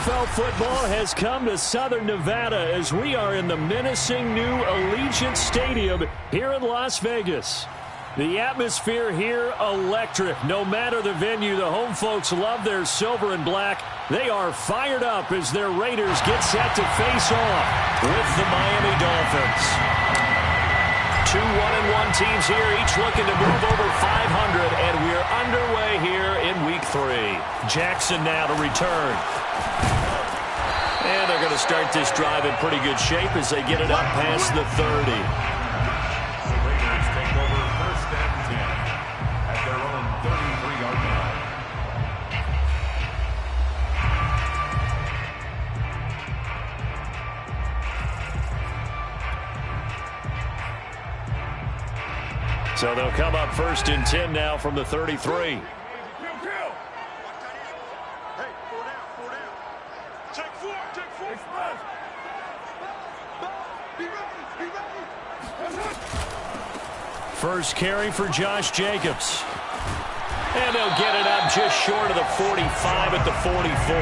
NFL football has come to Southern Nevada as we are in the menacing new Allegiant Stadium here in Las Vegas. The atmosphere here electric. No matter the venue, the home folks love their silver and black. They are fired up as their Raiders get set to face off with the Miami Dolphins. Two 1-1 teams here, each looking to move over 500, and we're underway here in Week 3. Jackson now to return. And they're going to start this drive in pretty good shape as they get it up past the 30. So they'll come up 1st and 10 now from the 33. First carry for Josh Jacobs. And they'll get it up just short of the 45 at the 44.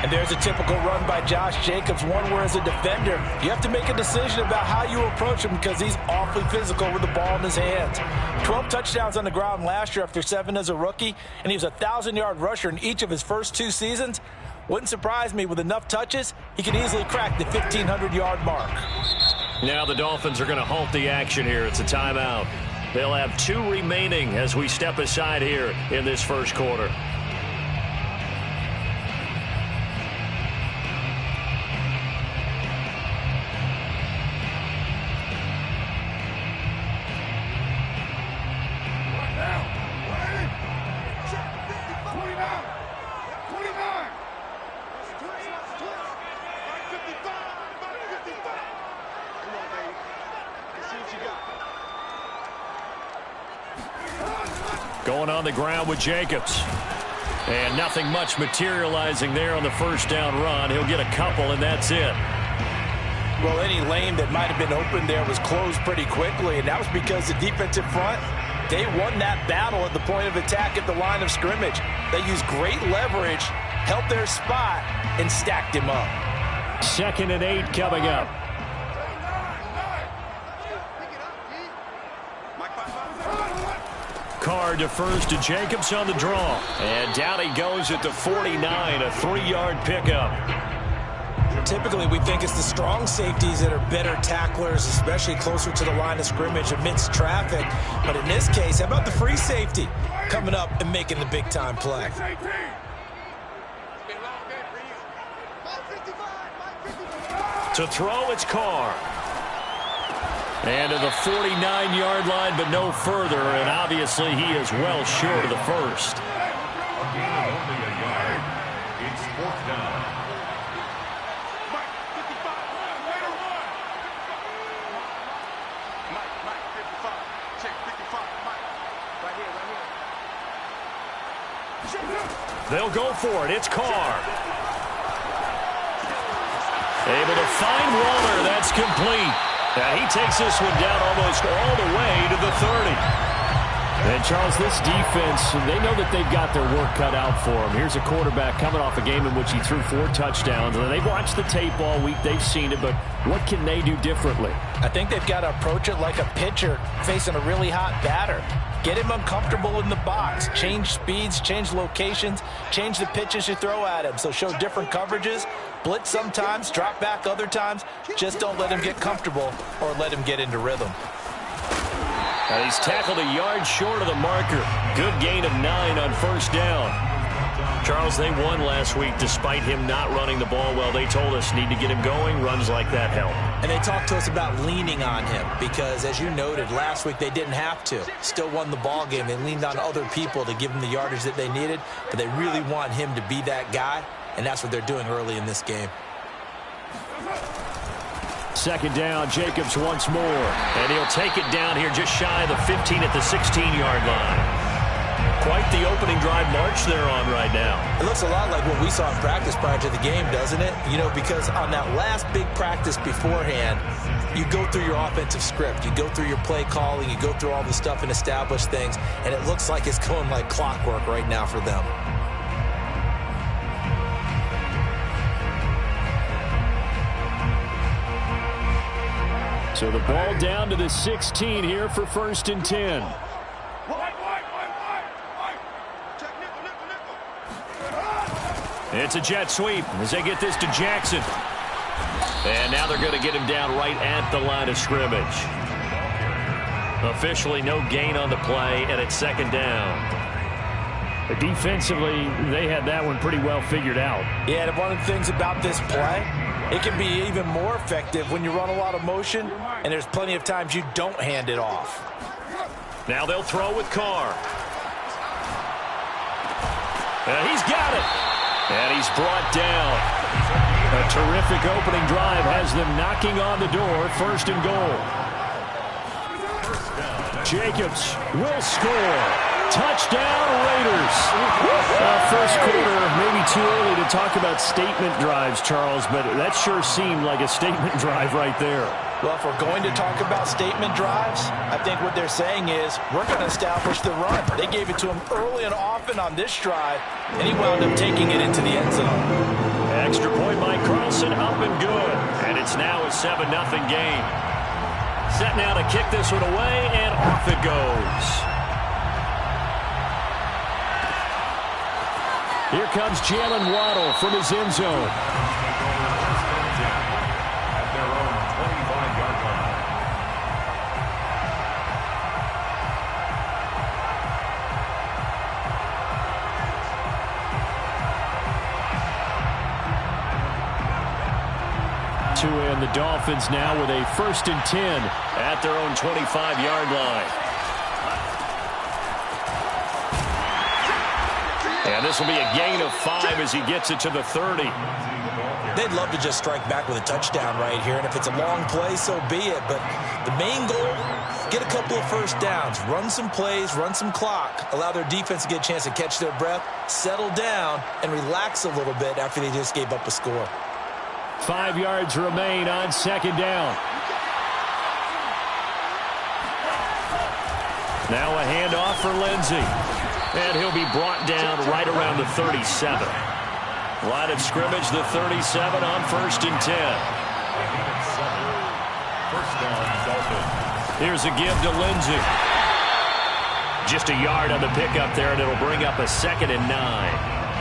And there's a typical run by Josh Jacobs, one where as a defender, you have to make a decision about how you approach him because he's awfully physical with the ball in his hands. 12 touchdowns on the ground last year after 7 as a rookie, and he was a 1,000-yard rusher in each of his first 2 seasons. Wouldn't surprise me with enough touches, he could easily crack the 1,500-yard mark. Now the Dolphins are going to halt the action here. It's a timeout. They'll have 2 remaining as we step aside here in this first quarter. Going on the ground with Jacobs. And nothing much materializing there on the first down run. He'll get a couple, and that's it. Well, any lane that might have been open there was closed pretty quickly, and that was because the defensive front, they won that battle at the point of attack at the line of scrimmage. They used great leverage, held their spot, and stacked him up. 2nd and 8 coming up. Carr defers to Jacobs on the draw. And down he goes at the 49, a 3-yard pickup. Typically, we think it's the strong safeties that are better tacklers, especially closer to the line of scrimmage amidst traffic. But in this case, how about the free safety coming up and making the big-time play? To throw, it's Carr. And to the 49-yard line, but no further. And obviously, he is well short of the first. It's 4th down. They'll go for it. It's Carr. Able to find Waller. That's complete. And he takes this one down almost all the way to the 30. And, Charles, this defense, they know that they've got their work cut out for them. Here's a quarterback coming off a game in which he threw 4 touchdowns. And they've watched the tape all week. They've seen it. But what can they do differently? I think they've got to approach it like a pitcher facing a really hot batter. Get him uncomfortable in the box. Change speeds, change locations, change the pitches you throw at him. So show different coverages. Blitz sometimes, drop back other times. Just don't let him get comfortable or let him get into rhythm. And he's tackled a yard short of the marker. Good gain of 9 on first down. Charles, they won last week despite him not running the ball well. They told us need to get him going. Runs like that help. And they talked to us about leaning on him because, as you noted, last week they didn't have to. Still won the ball game. They leaned on other people to give them the yardage that they needed, but they really want him to be that guy, and that's what they're doing early in this game. 2nd down, Jacobs once more. And he'll take it down here just shy of the 15 at the 16-yard line. Quite the opening drive march they're on right now. It looks a lot like what we saw in practice prior to the game, doesn't it? You know, because on that last big practice beforehand, you go through your offensive script. You go through your play calling. You go through all the stuff and establish things. And it looks like it's going like clockwork right now for them. So the ball down to the 16 here for 1st and 10. It's a jet sweep as they get this to Jackson. And now they're going to get him down right at the line of scrimmage. Officially no gain on the play, and it's 2nd down. But defensively, they had that one pretty well figured out. Yeah, and one of the things about this play, it can be even more effective when you run a lot of motion, and there's plenty of times you don't hand it off. Now they'll throw with Carr. He's got it. And he's brought down. A terrific opening drive has them knocking on the door. 1st and goal. Jacobs will score. Touchdown, Raiders. First quarter, maybe too early to talk about statement drives, Charles, but that sure seemed like a statement drive right there. Well, if we're going to talk about statement drives, I think what they're saying is we're going to establish the run. They gave it to him early and often on this drive, and he wound up taking it into the end zone. Extra point by Carlson, up and good. And it's now a 7-0 game. Set now to kick this one away, and off it goes. Here comes Jalen Waddle from his end zone. At their own 25-yard line. And the Dolphins now with a 1st and 10 at their own 25-yard line. And this will be a gain of 5 as he gets it to the 30. They'd love to just strike back with a touchdown right here, and if it's a long play, so be it. But the main goal, get a couple of first downs, run some plays, run some clock, allow their defense to get a chance to catch their breath, settle down, and relax a little bit after they just gave up a score. 5 yards remain on 2nd down. Now a handoff for Lindsey. And he'll be brought down right around the 37. Line of scrimmage, the 37 on 1st and 10. 1st down, Dolphins. Here's a give to Lindsey. Just a yard on the pickup there, and it'll bring up a 2nd and 9.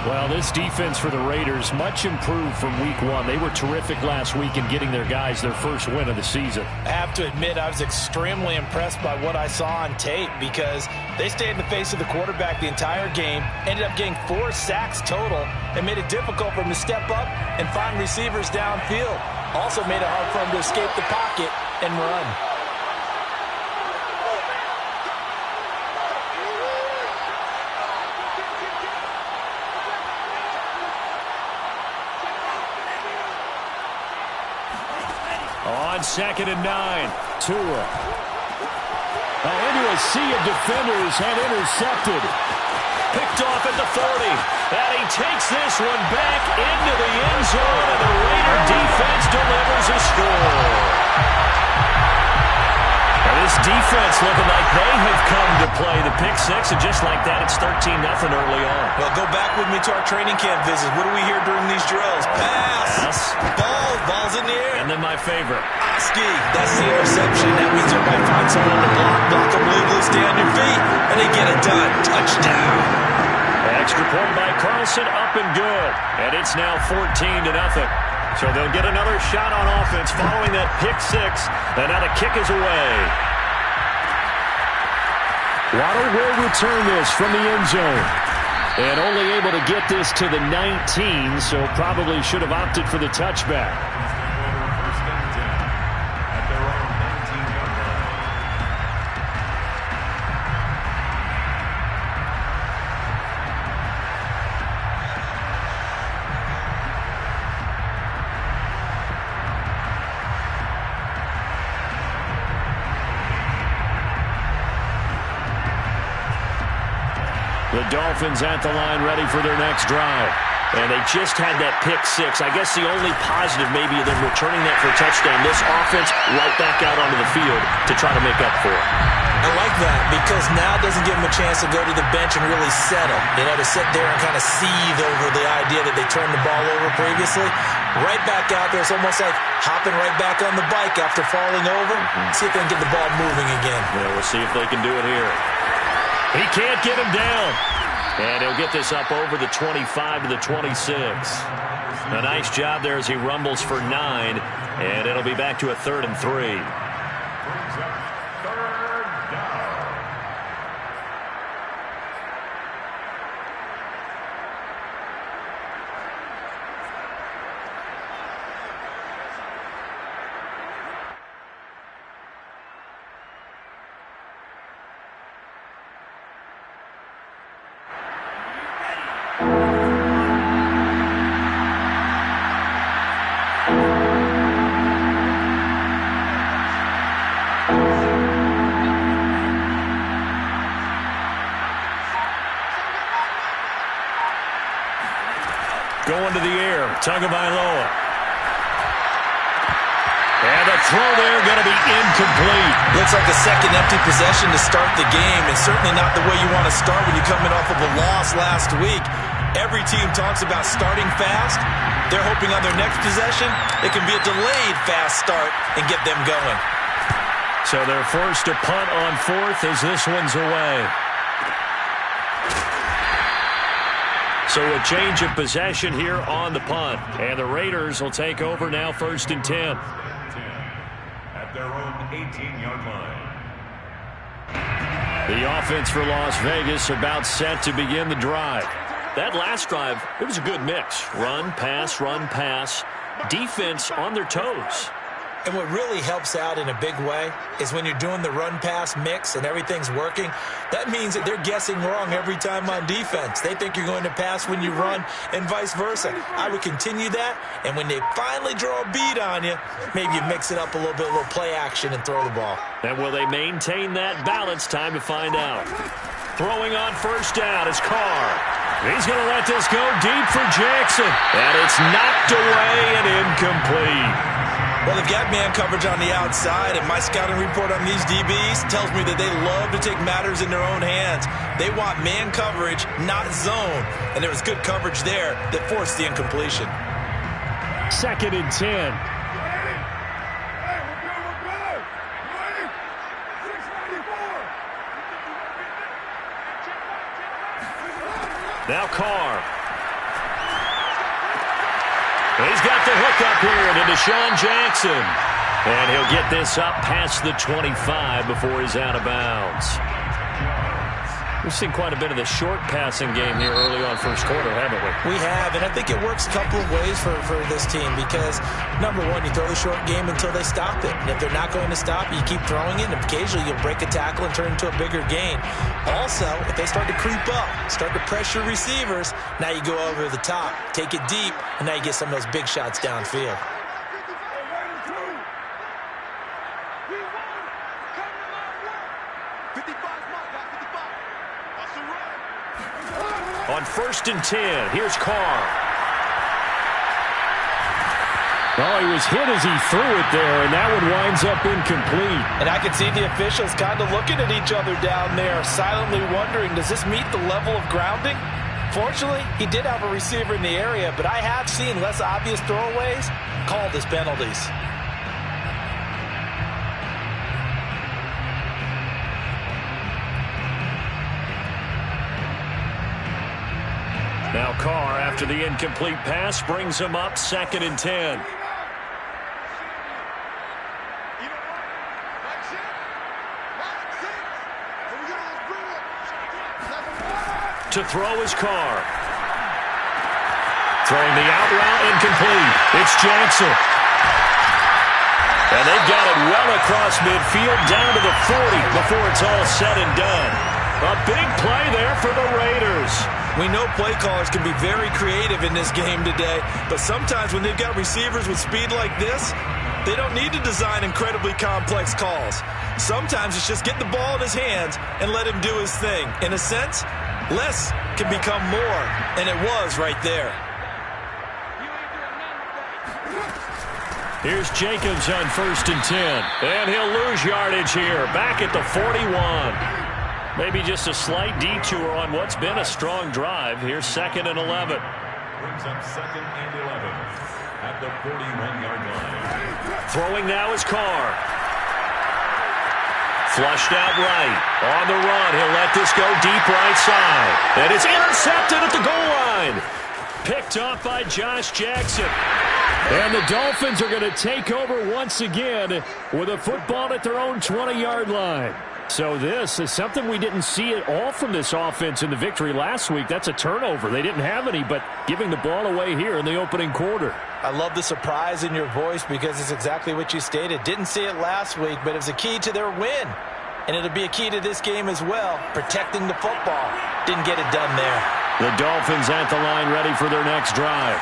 Well, this defense for the Raiders, much improved from week 1. They were terrific last week in getting their guys their first win of the season. I have to admit, I was extremely impressed by what I saw on tape because they stayed in the face of the quarterback the entire game, ended up getting 4 sacks total, and made it difficult for him to step up and find receivers downfield. Also made it hard for him to escape the pocket and run. On 2nd and 9, Tua. Into a sea of defenders and intercepted. Picked off at the 40. And he takes this one back into the end zone, and the Raider defense delivers a score. And this defense looking like they have come to play the pick 6, and just like that, it's 13-0 early on. Well, go back with me to our training camp visits. What do we hear during these drills? Pass. Ball's in the air. And then my favorite. Oski. That's the interception. That means you might find someone to block them legally, stay on your feet, and they get it done. Touchdown. Extra point by Carlson, up and good. And it's now 14-0. So they'll get another shot on offense following that pick 6. And now the kick is away. Waddle will return this from the end zone. And only able to get this to the 19, so probably should have opted for the touchback. 1st and 10 at their own 19-yard line. The Dolphins at the line ready for their next drive. And they just had that pick six. I guess the only positive maybe of them returning that for a touchdown. This offense right back out onto the field to try to make up for it. I like that because now it doesn't give them a chance to go to the bench and really settle. To sit there and kind of seethe over the idea that they turned the ball over previously. Right back out there. It's almost like hopping right back on the bike after falling over. See if they can get the ball moving again. Yeah, we'll see if they can do it here. He can't get him down. And he'll get this up over the 25 to the 26. A nice job there as he rumbles for 9. And it'll be back to a 3rd and 3. Going to the air, Tagovailoa. And the throw there going to be incomplete. Looks like a second empty possession to start the game, and certainly not the way you want to start when you're coming off of a loss last week. Every team talks about starting fast. They're hoping on their next possession, it can be a delayed fast start and get them going. So they're forced to punt on 4th as this one's away. So a change of possession here on the punt. And the Raiders will take over now 1st and 10. At their own 18-yard line. The offense for Las Vegas about set to begin the drive. That last drive, it was a good mix. Run, pass, defense on their toes. And what really helps out in a big way is when you're doing the run-pass mix and everything's working, that means that they're guessing wrong every time on defense. They think you're going to pass when you run and vice versa. I would continue that, and when they finally draw a beat on you, maybe you mix it up a little bit, a little play action and throw the ball. And will they maintain that balance? Time to find out. Throwing on 1st down is Carr. He's going to let this go deep for Jackson. And it's knocked away and incomplete. Well, they've got man coverage on the outside, and my scouting report on these DBs tells me that they love to take matters in their own hands. They want man coverage, not zone. And there was good coverage there that forced the incompletion. 2nd and 10. Now Carr. He's got the hook up here to Deshaun Jackson. And he'll get this up past the 25 before he's out of bounds. We've seen quite a bit of the short passing game here early on 1st quarter, haven't we? We have, and I think it works a couple of ways for this team because, number one, you throw the short game until they stop it. And if they're not going to stop it, you keep throwing it, and occasionally you'll break a tackle and turn it into a bigger gain. Also, if they start to creep up, start to pressure receivers, now you go over the top, take it deep, and now you get some of those big shots downfield. On 1st and 10, here's Carr. Well, he was hit as he threw it there, and that one winds up incomplete. And I can see the officials kind of looking at each other down there, silently wondering, does this meet the level of grounding? Fortunately, he did have a receiver in the area, but I have seen less obvious throwaways called as penalties. Now Carr, after the incomplete pass, brings him up 2nd and 10. To throw is Carr. Throwing the out route, incomplete. It's Jackson. And they've got it well across midfield, down to the 40 before it's all said and done. A big play there for the Raiders. We know play callers can be very creative in this game today, but sometimes when they've got receivers with speed like this, they don't need to design incredibly complex calls. Sometimes it's just get the ball in his hands and let him do his thing. In a sense, less can become more, and it was right there. 2nd and 10 Right there. Here's Jacobs on 1st and 10. And he'll lose yardage here. Back at the 41. Maybe just a slight detour on what's been a strong drive. Here's 2nd and 11. Brings up 2nd and 11 at the 41-yard line. Throwing now is Carr. Flushed out right. On the run. He'll let this go deep right side. And it's intercepted at the goal line. Picked off by Josh Jackson. And the Dolphins are going to take over once again with a football at their own 20-yard line. So this is something we didn't see at all from this offense in the victory last week. That's a turnover. They didn't have any, but giving the ball away here in the opening quarter. I love the surprise in your voice because it's exactly what you stated. Didn't see it last week, but it was a key to their win. And it'll be a key to this game as well, protecting the football. Didn't get it done there. The Dolphins at the line ready for their next drive.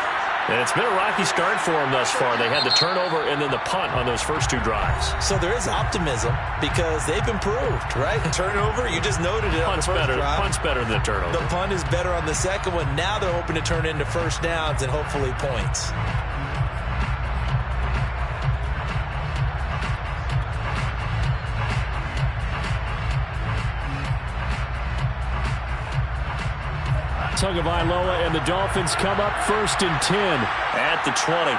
And it's been a rocky start for them thus far. They had the turnover and then the punt on those first 2 drives. So there is optimism because they've improved, right? Turnover, you just noted it on the first drive. Punt's better than the turnover. The punt is better on the second one. Now they're hoping to turn it into first downs and hopefully points. Tagovailoa and the Dolphins come up 1st and 10 at the 20.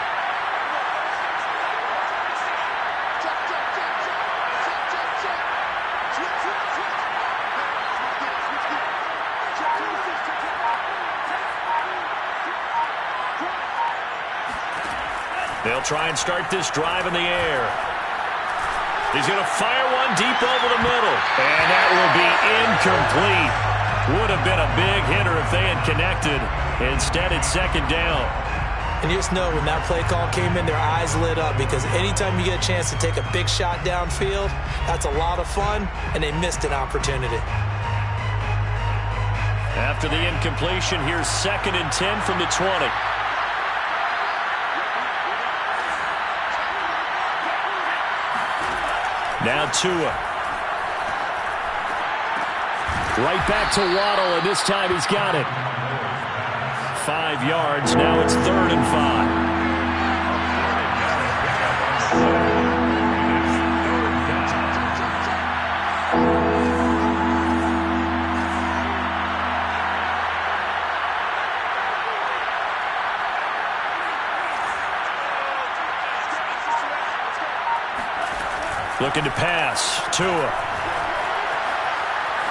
They'll try and start this drive in the air. He's going to fire one deep over the middle. And that will be incomplete. Would have been a big hitter if they had connected. Instead, it's 2nd down. And you just know when that play call came in, their eyes lit up because anytime you get a chance to take a big shot downfield, that's a lot of fun, and they missed an opportunity. After the incompletion, here's 2nd and 10 from the 20. Now Tua. Right back to Waddle, and this time he's got it. 5 yards. Now it's 3rd and 5. Looking to pass. Tua.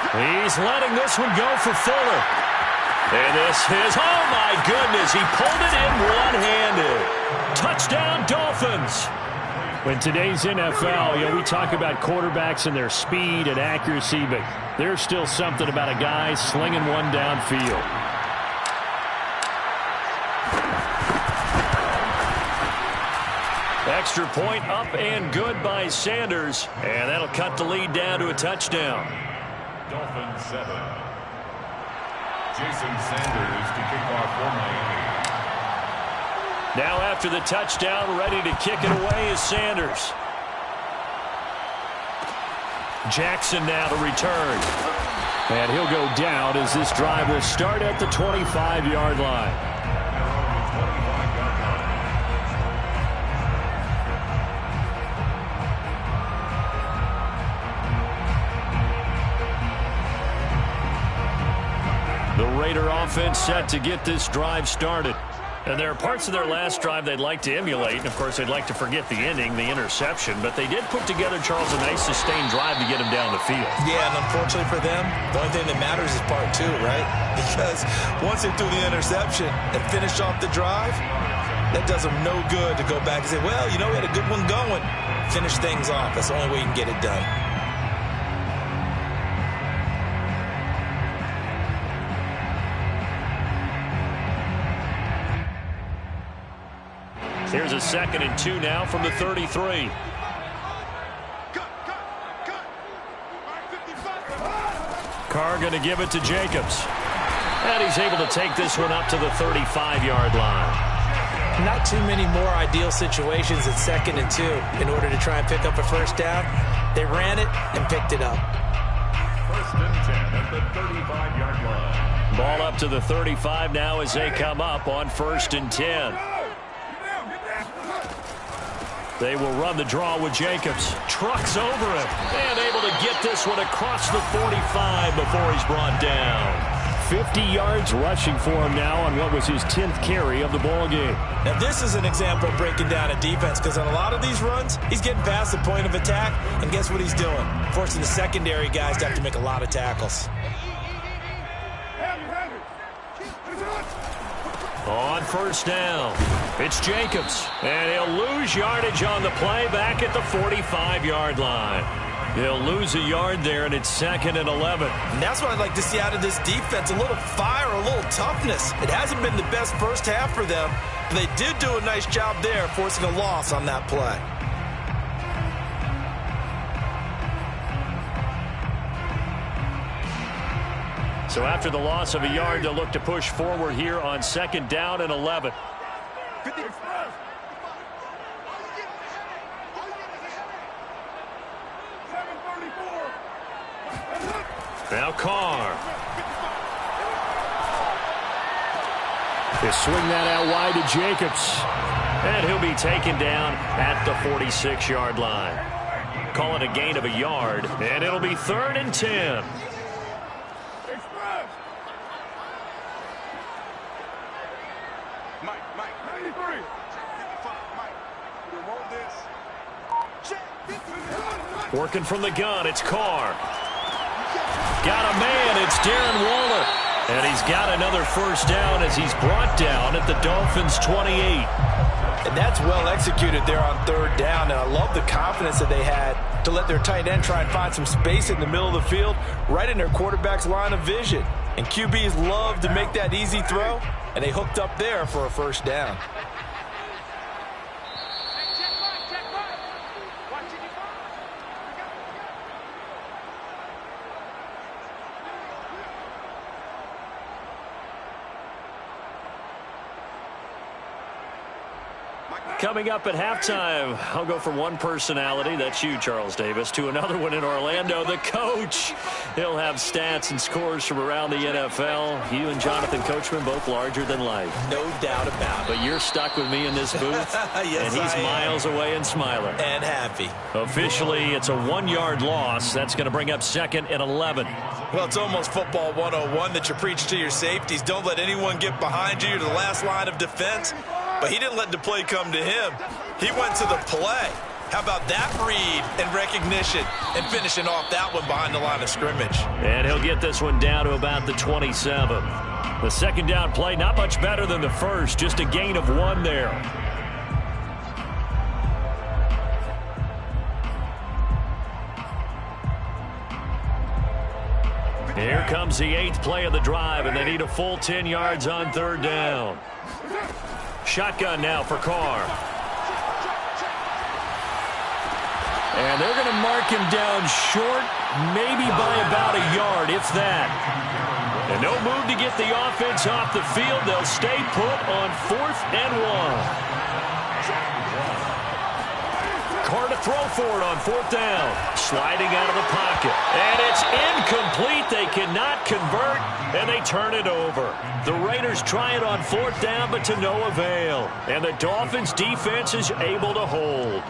He's letting this one go for Fuller. And this is, oh my goodness, he pulled it in one-handed. Touchdown, Dolphins. In today's NFL, we talk about quarterbacks and their speed and accuracy, but there's still something about a guy slinging one downfield. Extra point up and good by Sanders, and that'll cut the lead down to a touchdown. Dolphins 7. Jason Sanders to kick off for Miami. Now after the touchdown, ready to kick it away is Sanders. Jackson now to return. And he'll go down as this drive will start at the 25-yard line. The Raider offense set to get this drive started. And there are parts of their last drive they'd like to emulate. And, of course, they'd like to forget the ending, the interception. But they did put together, Charles, a nice sustained drive to get him down the field. Yeah, and unfortunately for them, the only thing that matters is part 2, right? Because once they threw the interception and finished off the drive, that does them no good to go back and say, well, we had a good one going. Finish things off. That's the only way you can get it done. Here's a 2nd and 2 now from the 33. Carr going to give it to Jacobs. And he's able to take this one up to the 35-yard line. Not too many more ideal situations at 2nd and 2 in order to try and pick up a first down. They ran it and picked it up. 1st and 10 at the 35-yard line. Ball up to the 35 now as they come up on 1st and 10. They will run the draw with Jacobs. Trucks over him. And able to get this one across the 45 before he's brought down. 50 yards rushing for him now on what was his 10th carry of the ball game. Now this is an example of breaking down a defense, because on a lot of these runs, he's getting past the point of attack, and guess what he's doing? Forcing the secondary guys to have to make a lot of tackles. On first down, it's Jacobs, and he'll lose yardage on the play back at the 45-yard line. He'll lose a yard there, and it's 2nd and 11. And that's what I'd like to see out of this defense, a little fire, a little toughness. It hasn't been the best first half for them, but they did do a nice job there, forcing a loss on that play. So after the loss of a yard, they'll look to push forward here on 2nd down and 11. Now Carr. They swing that out wide to Jacobs. And he'll be taken down at the 46-yard line. Call it a gain of a yard, and it'll be 3rd and 10. Working from the gun, it's Carr. Got a man, it's Darren Waller. And he's got another first down as he's brought down at the Dolphins' 28. And that's well executed there on 3rd down. And I love the confidence that they had to let their tight end try and find some space in the middle of the field, right in their quarterback's line of vision. And QBs love to make that easy throw, and they hooked up there for a first down. Coming up at halftime, I'll go from one personality, that's you, Charles Davis, to another one in Orlando, the coach. He'll have stats and scores from around the NFL. You and Jonathan Coachman, both larger than life. No doubt about it. But you're stuck with me in this booth, yes, and he's miles away and smiling. And happy. Officially, it's a 1-yard loss. That's going to bring up 2nd and 11. Well, it's almost football 101 that you preach to your safeties. Don't let anyone get behind you to the last line of defense. But he didn't let the play come to him. He went to the play. How about that read and recognition and finishing off that one behind the line of scrimmage? And he'll get this one down to about the 27. The 2nd down play, not much better than the first, just a gain of 1 there. Here comes the 8th play of the drive, and they need a full 10 yards on 3rd down. Shotgun now for Carr. And they're going to mark him down short, maybe by about a yard, if that. And no move to get the offense off the field. They'll stay put on 4th and 1. Carr to throw for it on 4th down. Sliding out of the pocket. And it's incomplete. They cannot convert, and they turn it over. The Raiders try it on 4th down, but to no avail. And the Dolphins' defense is able to hold.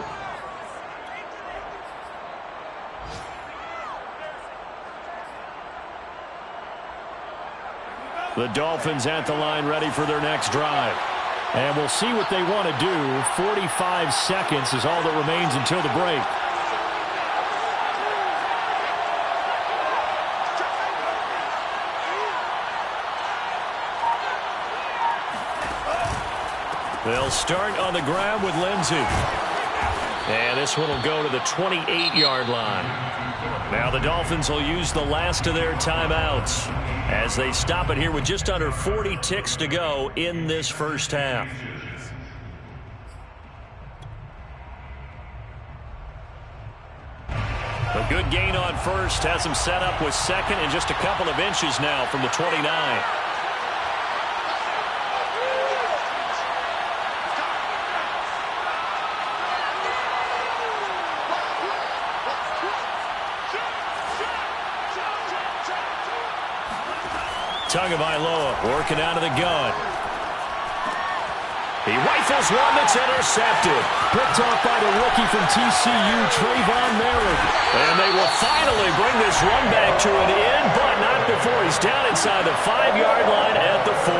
The Dolphins at the line ready for their next drive. And we'll see what they want to do. 45 seconds is all that remains until the break. They'll start on the ground with Lindsey. And this one will go to the 28-yard line. Now the Dolphins will use the last of their timeouts as they stop it here with just under 40 ticks to go in this first half. A good gain on first has him set up with 2nd and just a couple of inches now from the 29. Tagovailoa working out of the gun. He rifles one that's intercepted. Picked off by the rookie from TCU, Trayvon Merritt. And they will finally bring this run back to an end, but not before he's down inside the 5-yard line at the 4.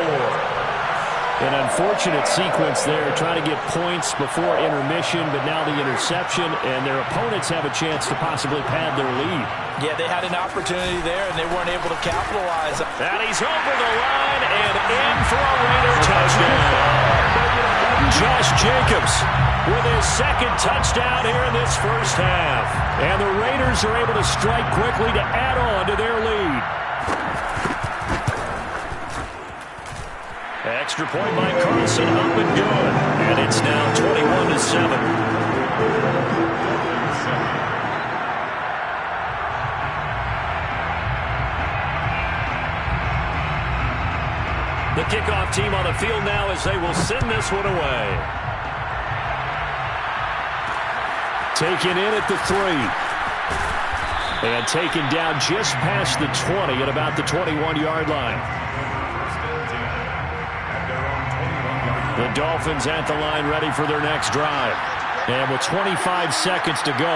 An unfortunate sequence there, trying to get points before intermission, but now the interception, and their opponents have a chance to possibly pad their lead. Yeah, they had an opportunity there, and they weren't able to capitalize. And he's over the line and in for a Raider touchdown. Josh Jacobs with his second touchdown here in this first half. And the Raiders are able to strike quickly to add on to their lead. Extra point by Carlson, up and good. And it's now 21-7. The kickoff team on the field now as they will send this one away. Taken in at the 3. And taken down just past the 20 at about the 21-yard line. The Dolphins at the line ready for their next drive. And with 25 seconds to go,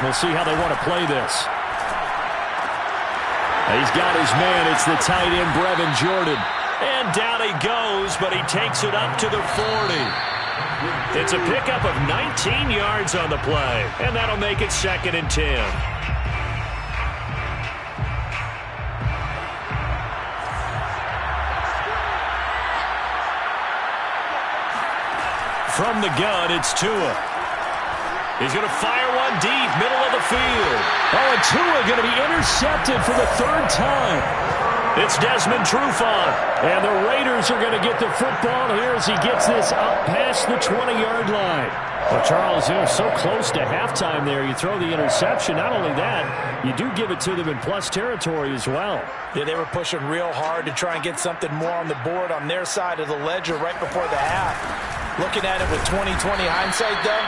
we'll see how they want to play this. He's got his man. It's the tight end, Brevin Jordan. And down he goes, but he takes it up to the 40. It's a pickup of 19 yards on the play, and that'll make it 2nd and 10. From the gun, it's Tua. He's going to fire one deep, middle of the field. Oh, and Tua going to be intercepted for the 3rd time. It's Desmond Trufant. And the Raiders are going to get the football here as he gets this up past the 20-yard line. Well, Charles, they're so close to halftime there. You throw the interception. Not only that, you do give it to them in plus territory as well. Yeah, they were pushing real hard to try and get something more on the board on their side of the ledger right before the half. Looking at it with 20/20 hindsight, though,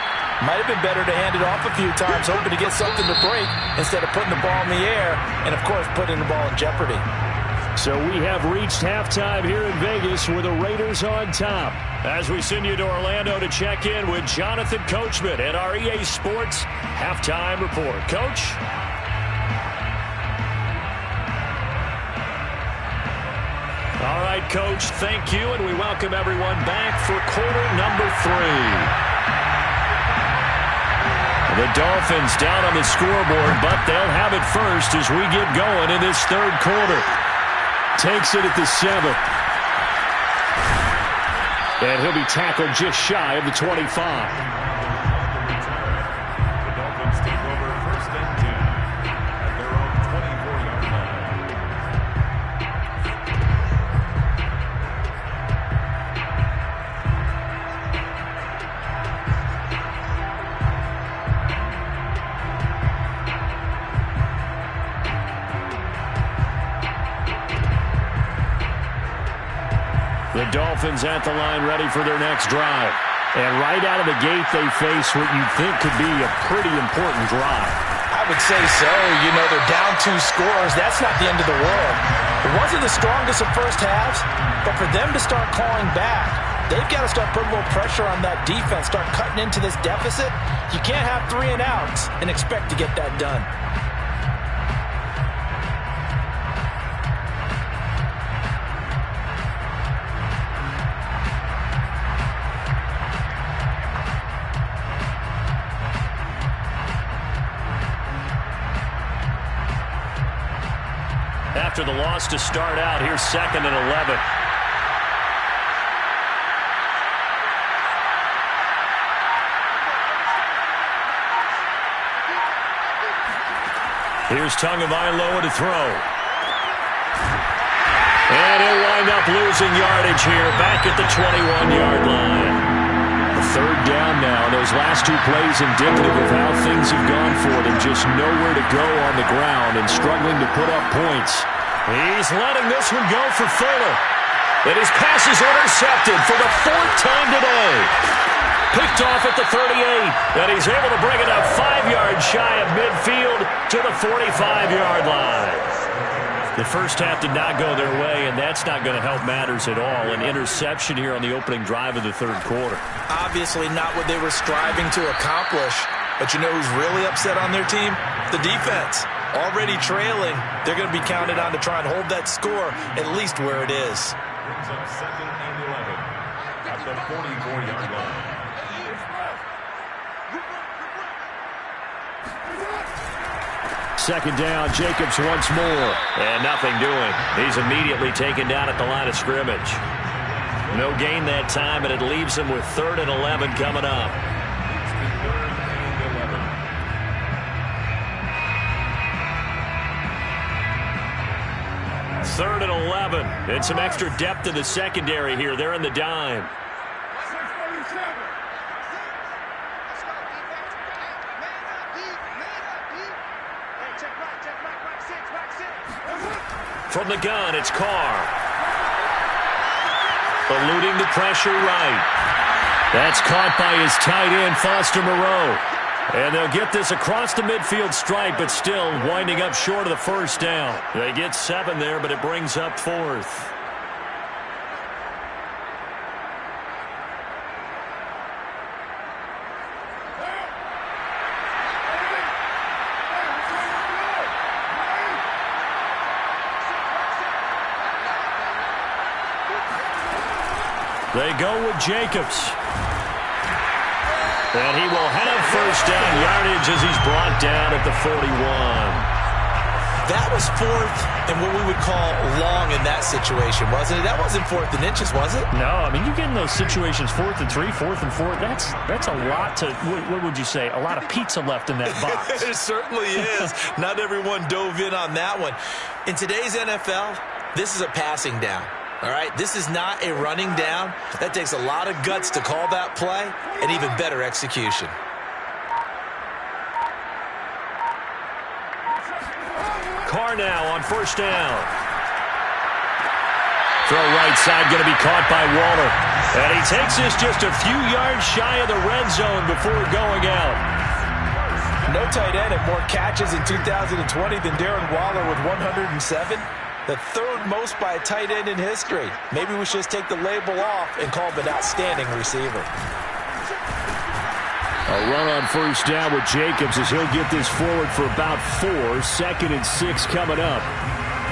might have been better to hand it off a few times, hoping to get something to break instead of putting the ball in the air and, of course, putting the ball in jeopardy. So we have reached halftime here in Vegas with the Raiders on top. As we send you to Orlando to check in with Jonathan Coachman at our EA Sports Halftime Report. Coach? All right, Coach, thank you, and we welcome everyone back for quarter number 3. The Dolphins down on the scoreboard, but they'll have it first as we get going in this 3rd quarter. Takes it at the 7. And he'll be tackled just shy of the 25. The Dolphins take over 1st and 10 at their own 24-yard line. The Dolphins at the line ready for their next drive. And right out of the gate, they face what you'd think could be a pretty important drive. I would say so. You know, they're down 2 scores. That's not the end of the world. It wasn't the strongest of first halves, but for them to start clawing back, they've got to start putting a little pressure on that defense, start cutting into this deficit. You can't have 3 and outs and expect to get that done. After the loss to start out, here's 2nd and 11. Here's Tagovailoa to throw. And he'll wind up losing yardage here back at the 21-yard line. 3rd down now. Those last 2 plays indicative of how things have gone for them. Just nowhere to go on the ground and struggling to put up points. He's letting this one go for Fuller. And his pass is intercepted for the 4th time today. Picked off at the 38. And he's able to bring it up 5 yards shy of midfield to the 45-yard line. The first half did not go their way, and that's not going to help matters at all. An interception here on the opening drive of the third quarter. Obviously not what they were striving to accomplish. But you know who's really upset on their team? The defense. Already trailing, they're going to be counted on to try and hold that score at least where it is. Brings up 2nd and 11 at the 44-yard line. Second down, Jacobs once more. And nothing doing. He's immediately taken down at the line of scrimmage. No gain that time, and it leaves him with 3rd and 11 coming up. Third and 11. And some extra depth in the secondary here. They're in the dime. From the gun, it's Carr. Eluding the pressure right. That's caught by his tight end, Foster Moreau. And they'll get this across the midfield stripe, but still winding up short of the first down. They get 7 there, but it brings up 4th. They go with Jacobs. And he will have first down yardage as he's brought down at the 41. That was 4th and what we would call long in that situation, wasn't it? That wasn't 4th and inches, was it? No, I mean, you get in those situations 4th and 3, 4th and 4. That's a lot to, what would you say, a lot of pizza left in that box. It certainly is. Not everyone dove in on that one. In today's NFL, this is a passing down. All right, this is not a running down. That takes a lot of guts to call that play and even better execution. Carr now on first down. Throw right side going to be caught by Waller. And he takes this just a few yards shy of the red zone before going out. No tight end had more catches in 2020 than Darren Waller with 107. The 3rd most by a tight end in history. Maybe we should just take the label off and call him an outstanding receiver. A run on first down with Jacobs as he'll get this forward for about 4. 2nd and 6 coming up.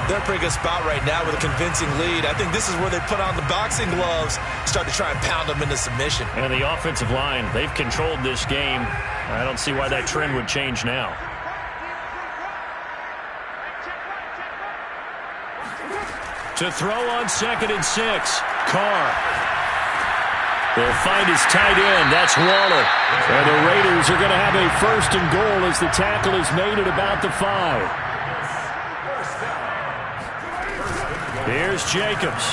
They're in a pretty good spot right now with a convincing lead. I think this is where they put on the boxing gloves, start to try and pound them into submission. And the offensive line, they've controlled this game. I don't see why that trend would change now. To throw on 2nd and 6, Carr. They'll find his tight end. That's Waller. And the Raiders are going to have a 1st and goal as the tackle is made at about the 5. Here's Jacobs.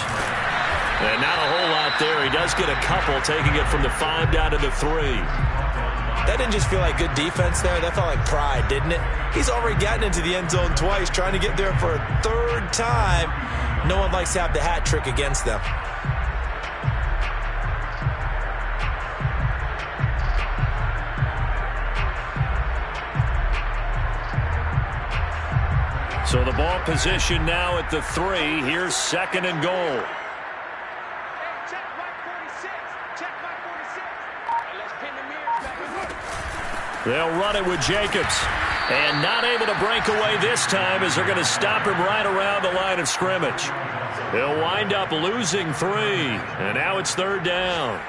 And not a whole lot there. He does get a couple, taking it from the 5 down to the 3. That didn't just feel like good defense there. That felt like pride, didn't it? He's already gotten into the end zone twice, trying to get there for a 3rd time. No one likes to have the hat trick against them. So the ball position now at the 3. Here's 2nd and goal. They'll run it with Jacobs. And not able to break away this time as they're going to stop him right around the line of scrimmage. He'll wind up losing 3. And now it's 3rd down.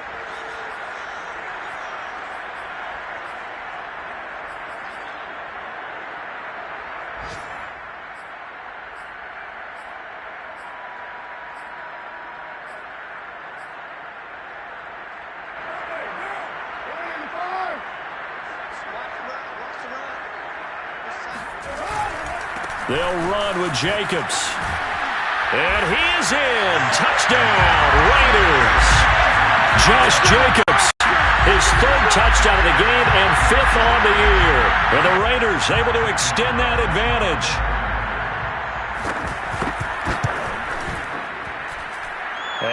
They'll run with Jacobs. And he is in. Touchdown, Raiders. Josh Jacobs, his 3rd touchdown of the game and 5th on the year. And the Raiders able to extend that advantage.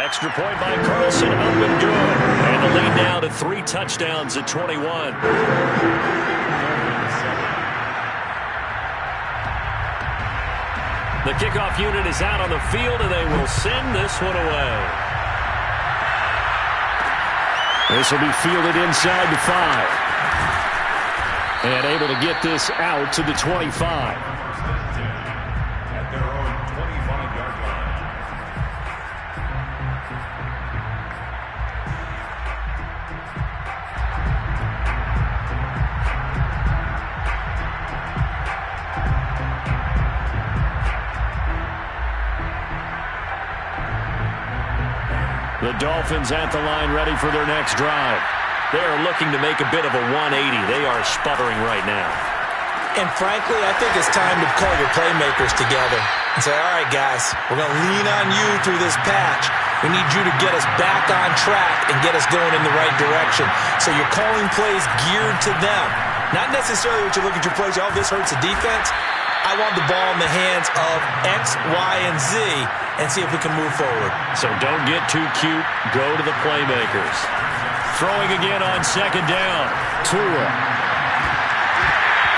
Extra point by Carlson, up and good. And the lead now to 3 touchdowns at 21. The kickoff unit is out on the field, and they will send this one away. This will be fielded inside the 5. And able to get this out to the 25. At their own 25-yard line. The Dolphins at the line, ready for their next drive. They are looking to make a bit of a 180. They are sputtering right now. And frankly, I think it's time to call your playmakers together and say, all right, guys, we're going to lean on you through this patch. We need you to get us back on track and get us going in the right direction. So you're calling plays geared to them. Not necessarily what you look at your plays, oh, this hurts the defense. I want the ball in the hands of X, Y, and Z and see if we can move forward. So don't get too cute. Go to the playmakers. Throwing again on second down. Tua.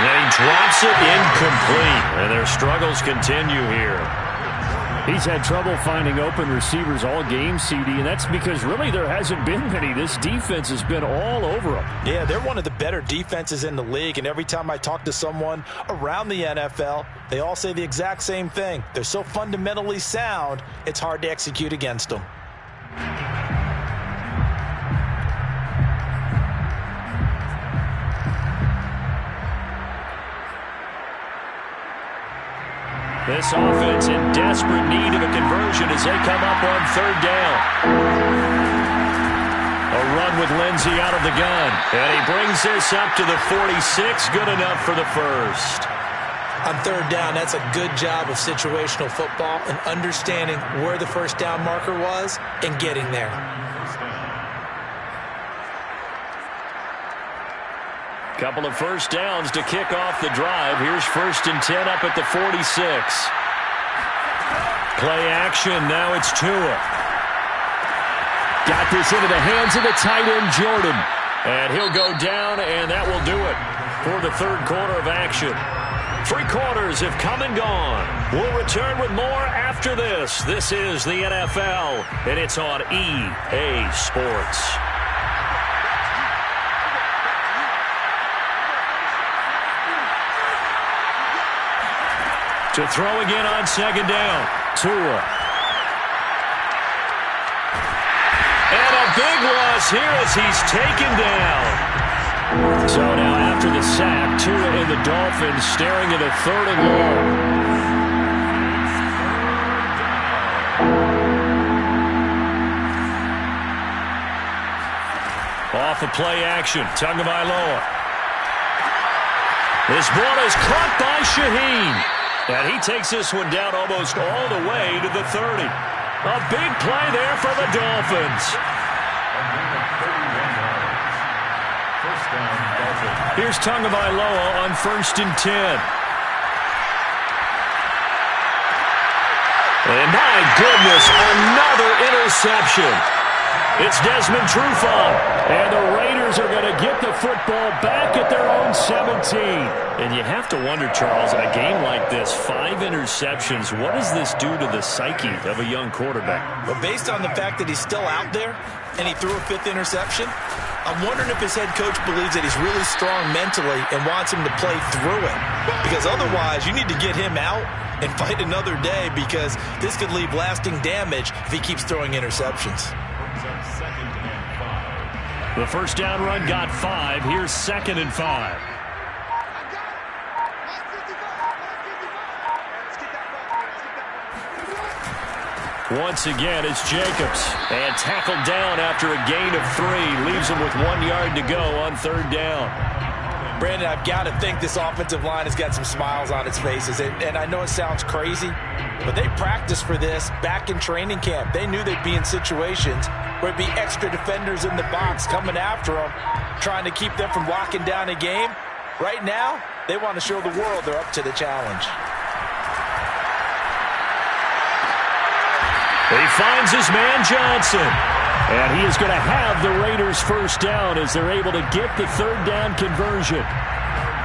And he drops it incomplete. And their struggles continue here. He's had trouble finding open receivers all game, CD, and that's because really there hasn't been many. This defense has been all over them. Yeah, they're one of the better defenses in the league, and every time I talk to someone around the NFL, they all say the exact same thing. They're so fundamentally sound, it's hard to execute against them. This offense in desperate need of a conversion as they come up on third down. A run with Lindsey out of the gun. And he brings this up to the 46. Good enough for the first. On third down, that's a good job of situational football and understanding where the first down marker was and getting there. Couple of first downs to kick off the drive. Here's 1st and 10 up at the 46. Play action. Now it's Tua. Got this into the hands of the tight end, Jordan. And he'll go down, and that will do it for the third quarter of action. 3 quarters have come and gone. We'll return with more after this. This is the NFL, and it's on EA Sports. To throw again on second down. Tua. And a big loss here as he's taken down. So now after the sack, Tua and the Dolphins staring at a 3rd and long. Off of play action. Tagovailoa. This ball is caught by Shaheen. And he takes this one down almost all the way to the 30. A big play there for the Dolphins. Here's Tagovailoa on 1st and 10. And my goodness, another interception. It's Desmond Trufant, and the Raiders are going to get the football back at their own 17. And you have to wonder, Charles, in a game like this, 5 interceptions, what does this do to the psyche of a young quarterback? Well, based on the fact that he's still out there and he threw a 5th interception, I'm wondering if his head coach believes that he's really strong mentally and wants him to play through it. Because otherwise, you need to get him out and fight another day because this could leave lasting damage if he keeps throwing interceptions. The first down run got 5. Here's 2nd and 5. Once again, it's Jacobs. And tackled down after a gain of 3. Leaves him with 1 yard to go on 3rd down. Brandon, I've got to think this offensive line has got some smiles on its faces. And I know it sounds crazy, but they practiced for this back in training camp. They knew they'd be in situations where it'd be extra defenders in the box coming after them, trying to keep them from locking down a game. Right now, they want to show the world they're up to the challenge. He finds his man Johnson. And he is going to have the Raiders first down as they're able to get the 3rd down conversion.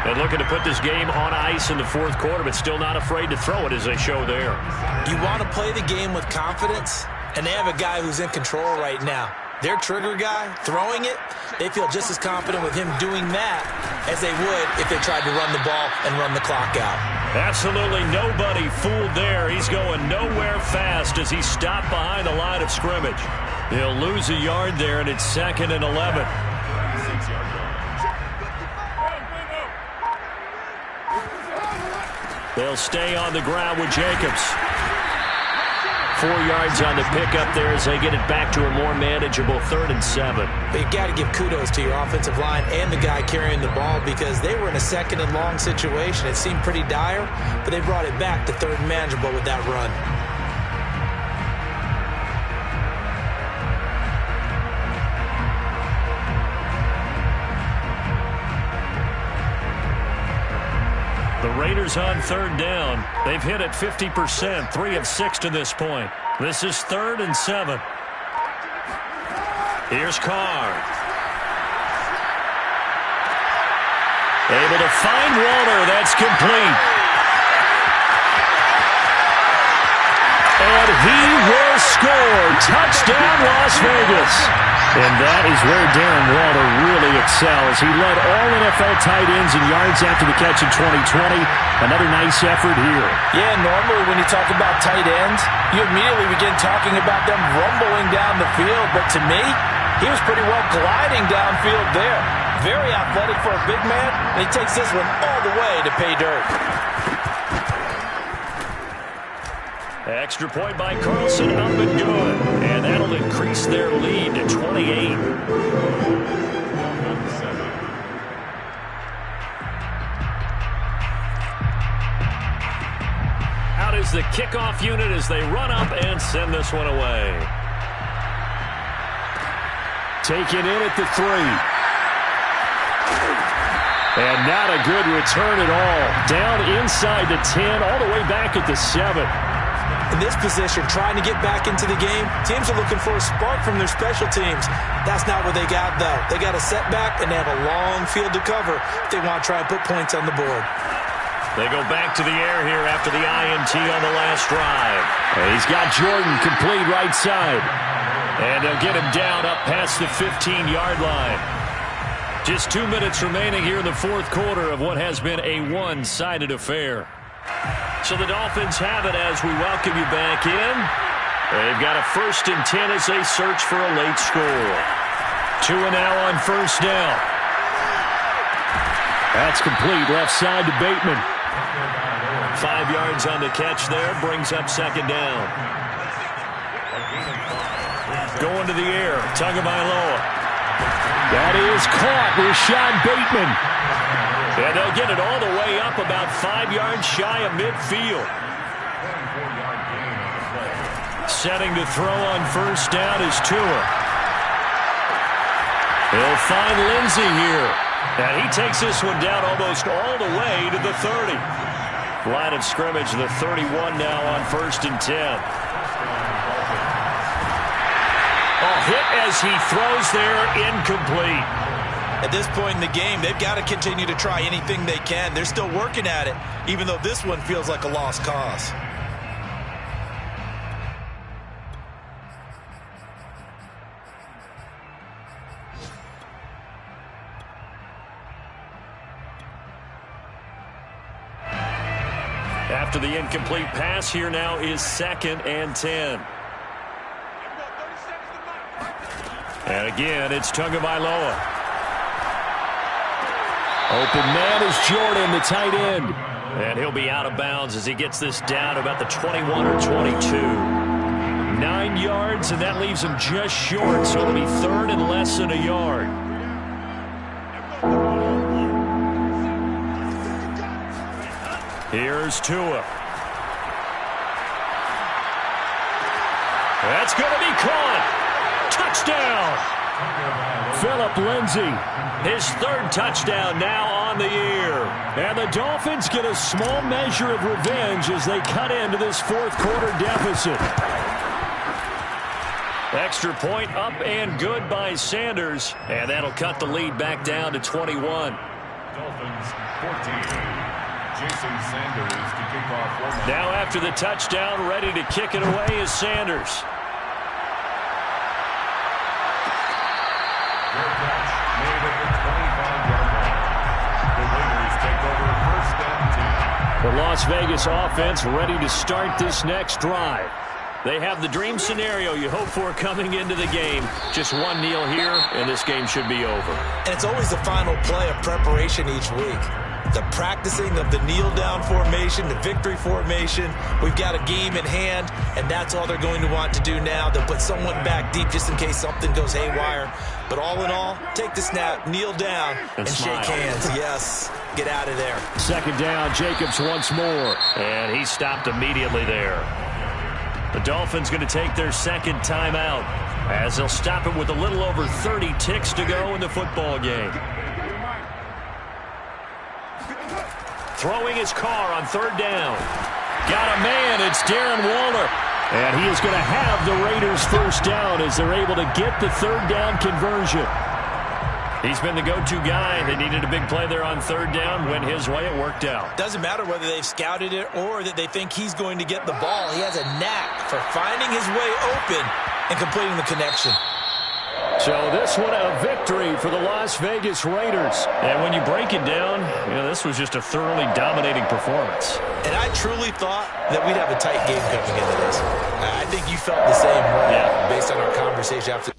And looking to put this game on ice in the fourth quarter, but still not afraid to throw it as they show there. You want to play the game with confidence, and they have a guy who's in control right now. Their trigger guy, throwing it, they feel just as confident with him doing that as they would if they tried to run the ball and run the clock out. Absolutely nobody fooled there. He's going nowhere fast as he stopped behind the line of scrimmage. He'll lose a yard there, and it's 2nd and 11. They'll stay on the ground with Jacobs. 4 yards on the pickup there as they get it back to a more manageable 3rd and 7. But you got to give kudos to your offensive line and the guy carrying the ball because they were in a 2nd and long situation. It seemed pretty dire, but they brought it back to 3rd and manageable with that run. The Raiders on 3rd down. They've hit it 50%, 3 of 6 to this point. This is 3rd and 7. Here's Carr. Able to find Walter. That's complete. And he will score. Touchdown, Las Vegas. And that is where Darren Walter really excels. He led all NFL tight ends in yards after the catch in 2020. Another nice effort here. Yeah, normally when you talk about tight ends, you immediately begin talking about them rumbling down the field. But to me, he was pretty well gliding downfield there. Very athletic for a big man, and he takes this one all the way to pay dirt. Extra point by Carlson, up and good. And that'll increase their lead to 28. Out is the kickoff unit as they run up and send this one away. Taken in at the 3. And not a good return at all. Down inside the 10, all the way back at the 7. In this position, trying to get back into the game, teams are looking for a spark from their special teams. That's not what they got, though. They got a setback, and they have a long field to cover if they want to try and put points on the board. They go back to the air here after the INT on the last drive. And he's got Jordan complete right side. And they'll get him down up past the 15-yard line. Just 2 minutes remaining here in the fourth quarter of what has been a one-sided affair. So the Dolphins have it as we welcome you back in. They've got a 1st and 10 as they search for a late score. 2 and now on 1st down. That's complete left side to Bateman. 5 yards on the catch there, brings up 2nd down. Going to the air, Tagovailoa. That is caught, Rashad Bateman. And they'll get it all the way up about 5 yards shy of midfield. Setting to throw on 1st down is Tua. He'll find Lindsey here. And he takes this one down almost all the way to the 30. Line of scrimmage, the 31 now on 1st and 10. A hit as he throws there, incomplete. At this point in the game, they've got to continue to try anything they can. They're still working at it, even though this one feels like a lost cause. After the incomplete pass, here now is 2nd and 10. And again, it's Tagovailoa. Open man is Jordan, the tight end. And he'll be out of bounds as he gets this down about the 21 or 22. 9 yards, and that leaves him just short, so it'll be 3rd and less than a yard. Here's Tua. That's going to be caught. Touchdown. Phillip Lindsay, his 3rd touchdown now on the year. And the Dolphins get a small measure of revenge as they cut into this fourth quarter deficit. Extra point up and good by Sanders. And that'll cut the lead back down to 21. Dolphins 14. Jason Sanders to kick off one. Now after the touchdown, ready to kick it away is Sanders. Their catch made at the 25-yard line. The Raiders take over first and 10. The Las Vegas offense ready to start this next drive. They have the dream scenario you hope for coming into the game. Just one kneel here, and this game should be over. And it's always the final play of preparation each week. The practicing of the kneel-down formation, the victory formation. We've got a game in hand, and that's all they're going to want to do now. They'll put someone back deep just in case something goes haywire. But all in all, take the snap, kneel down, and shake hands. Yes, get out of there. Second down, Jacobs once more. And he stopped immediately there. The Dolphins going to take their second timeout as they'll stop it with a little over 30 ticks to go in the football game. Throwing his car on third down. Got a man. It's Darren Waller. And he is going to have the Raiders first down as they're able to get the third down conversion. He's been the go-to guy. They needed a big play there on third down. Went his way. It worked out. Doesn't matter whether they've scouted it or that they think he's going to get the ball. He has a knack for finding his way open and completing the connection. So this one a victory for the Las Vegas Raiders. And when you break it down, this was just a thoroughly dominating performance. And I truly thought that we'd have a tight game coming into this. I think you felt the same way based on our conversation after.